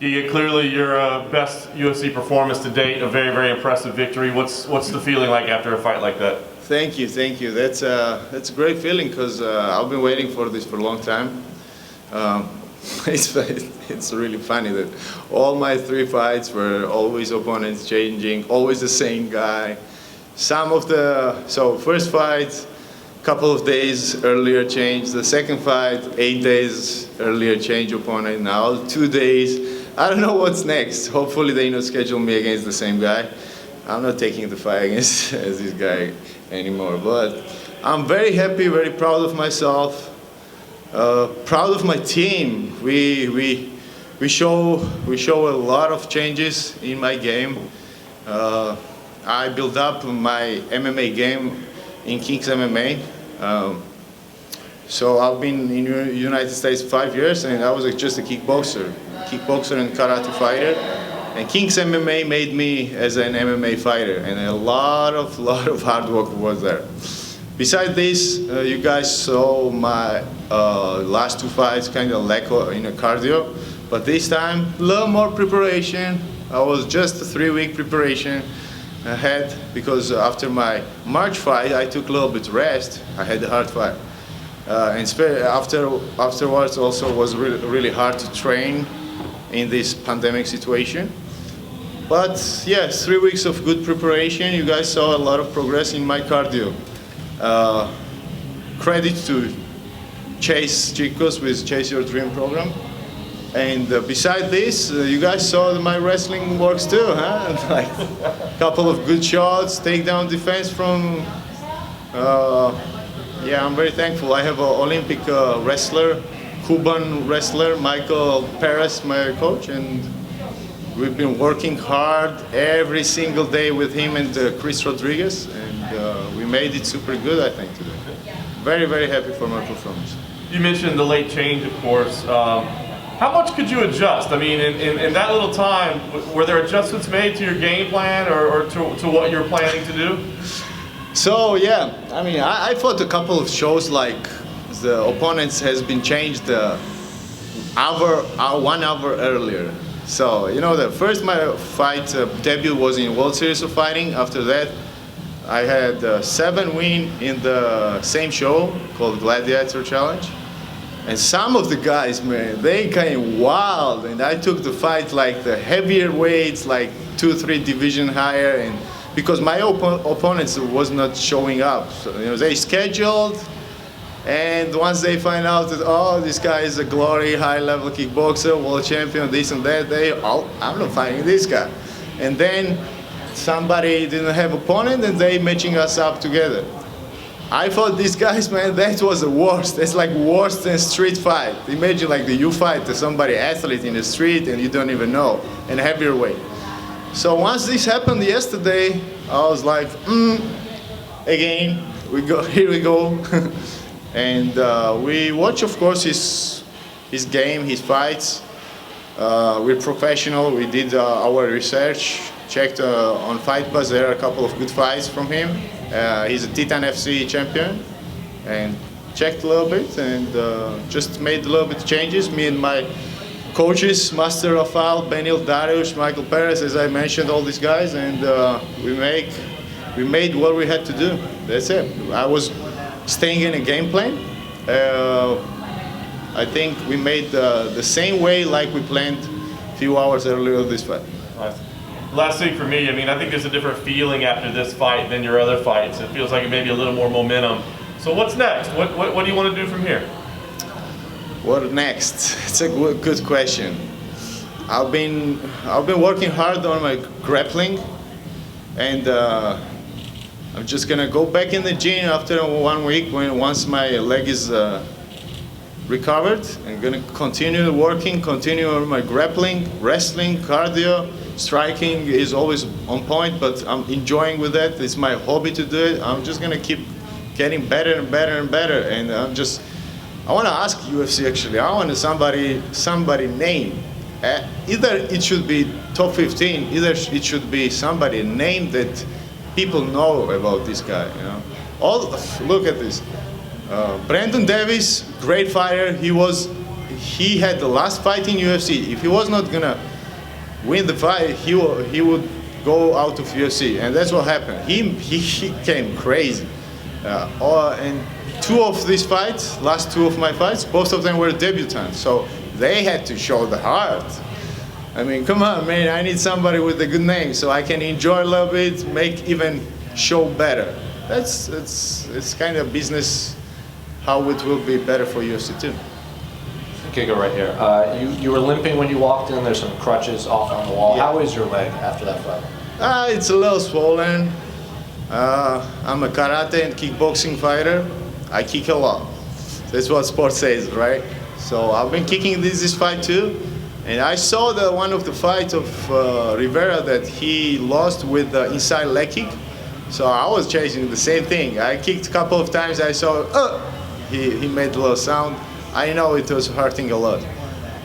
Yeah, clearly your best UFC performance to date, a very, very impressive victory. What's the feeling like after a fight like that? Thank you. That's a great feeling because I've been waiting for this for a long time. It's really funny that all my 3 fights were always opponents changing, always the same guy. First fight, couple of days earlier change. The second fight, 8 days earlier change opponent. Now 2 days. I don't know what's next. Hopefully they not schedule me against the same guy. I'm not taking the fight against this guy anymore. But I'm very happy, very proud of myself. Proud of my team. We show a lot of changes in my game. I built up my MMA game in Kings MMA. So I've been in the United States 5 years, and I was just a kickboxer and karate fighter. And Kings MMA made me as an MMA fighter, and a lot of hard work was there. Besides this, you guys saw my last 2 fights kind of lack in a cardio, but this time a little more preparation. I was just a 3-week preparation ahead because after my March fight I took a little bit rest. I had a hard fight, and afterwards also was really hard to train in this pandemic situation. But yes, 3 weeks of good preparation. You guys saw a lot of progress in my cardio. Credit to Chase Chicos with Chase Your Dream program. And beside this, you guys saw my wrestling works too, huh? Like a couple of good shots, takedown defense from. Yeah, I'm very thankful. I have an Olympic wrestler, Cuban wrestler, Michael Perez, my coach, and we've been working hard every single day with him and Chris Rodriguez, and we made it super good, I think, today. Very, very happy for my performance. You mentioned the late change, of course. How much could you adjust? I mean, in that little time, were there adjustments made to your game plan or to what you're planning to do? So yeah, I mean, I fought a couple of shows like the opponents has been changed 1 hour earlier. So, you know, the first my fight debut was in World Series of Fighting. After that, I had 7 wins in the same show called Gladiator Challenge. And some of the guys, man, they came wild. And I took the fight like the heavier weights, like 2-3 division higher. And because my opponents was not showing up. So, you know, they scheduled. And once they find out that, oh, this guy is a glory, high-level kickboxer, world champion, this and that, I'm not fighting this guy. And then somebody didn't have opponent, and they matching us up together. I fought these guys, man, that was the worst. That's like worse than street fight. Imagine like you fight somebody athlete in the street and you don't even know, and heavier weight. So once this happened yesterday, I was like, again, here we go. And we watch, of course, his game, his fights. We're professional. We did our research, checked on Fight Pass. There are a couple of good fights from him. He's a Titan FC champion, and checked a little bit and just made a little bit of changes. Me and my coaches, Master Rafael, Benil Darius, Michael Perez, as I mentioned, all these guys, and we made what we had to do. That's it. I was staying in a game plan. I think we made the same way like we planned a few hours earlier this fight. Nice. Last thing for me, I mean, I think there's a different feeling after this fight than your other fights. It feels like it may be a little more momentum. So what's next? What do you want to do from here? What next? It's a good question. I've been working hard on my grappling, and I'm just gonna go back in the gym after 1 week once my leg is recovered. I'm gonna continue working, continue on my grappling, wrestling, cardio. Striking is always on point, but I'm enjoying with that. It's my hobby to do it. I'm just gonna keep getting better and better and better. And I want to ask UFC actually. I want somebody name. Either it should be top 15. Either it should be somebody name that people know about this guy. You know. Look at this. Brandon Davis, great fighter. he had the last fight in UFC. If he was not gonna win the fight, he would go out of UFC, and that's what happened. He came crazy. And two of these fights, last two of my fights, both of them were debutants, so they had to show the heart. I mean, come on, man, I need somebody with a good name so I can enjoy a little bit, make even show better. It's kind of business, how it will be better for UFC too. Giga right here. You were limping when you walked in. There's some crutches off on the wall. Yeah. How is your leg after that fight? It's a little swollen. I'm a karate and kickboxing fighter. I kick a lot. That's what sport says, right? So I've been kicking this fight too. And I saw one of the fights of Rivera that he lost with the inside leg kick. So I was chasing the same thing. I kicked a couple of times. I saw, he made a little sound. I know it was hurting a lot.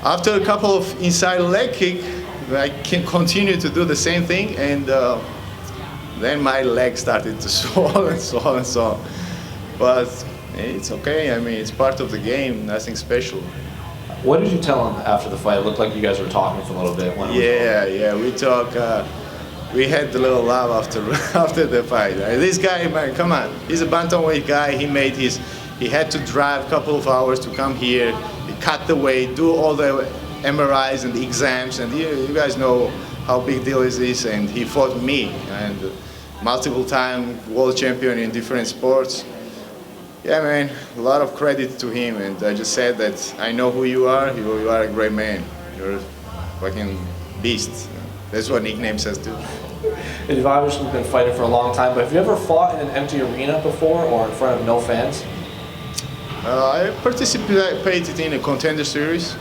After a couple of inside leg kick, I can continue to do the same thing, and then my leg started to swell and swell and swell. But it's okay. I mean, it's part of the game. Nothing special. What did you tell him after the fight? It looked like you guys were talking for a little bit. Yeah, we talk. We had a little laugh after the fight. This guy, man, come on. He's a bantamweight guy. He had to drive a couple of hours to come here. He cut the weight, do all the MRIs and the exams, and you guys know how big deal is this. And he fought me, and multiple time world champion in different sports. Yeah, man, a lot of credit to him. And I just said that I know who you are. You are a great man. You're a fucking beast. That's what nickname says too. And you've obviously been fighting for a long time, but have you ever fought in an empty arena before or in front of no fans? I participated in a contender series.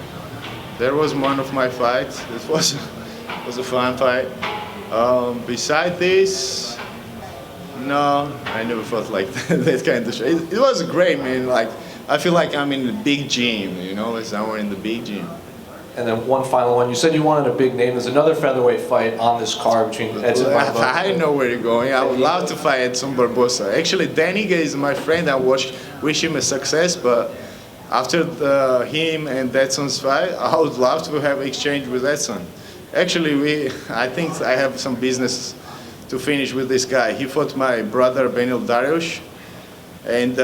There was one of my fights. It was a fun fight. Beside this, no, I never felt like that kind of show. It was great, man. Like, I feel like I'm in the big gym, you know, like somewhere in the big gym. And then one final one. You said you wanted a big name. There's another featherweight fight on this card between Edson Barboza. I know where you're going. I would love to fight Edson Barboza. Actually, Daniga is my friend. I wish him a success, but after him and Edson's fight, I would love to have exchange with Edson. Actually, I think I have some business to finish with this guy. He fought my brother Benil Dariush. And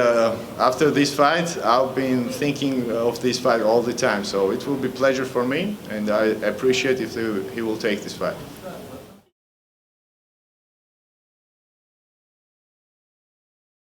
after this fight, I've been thinking of this fight all the time. So it will be a pleasure for me, and I appreciate if he will take this fight.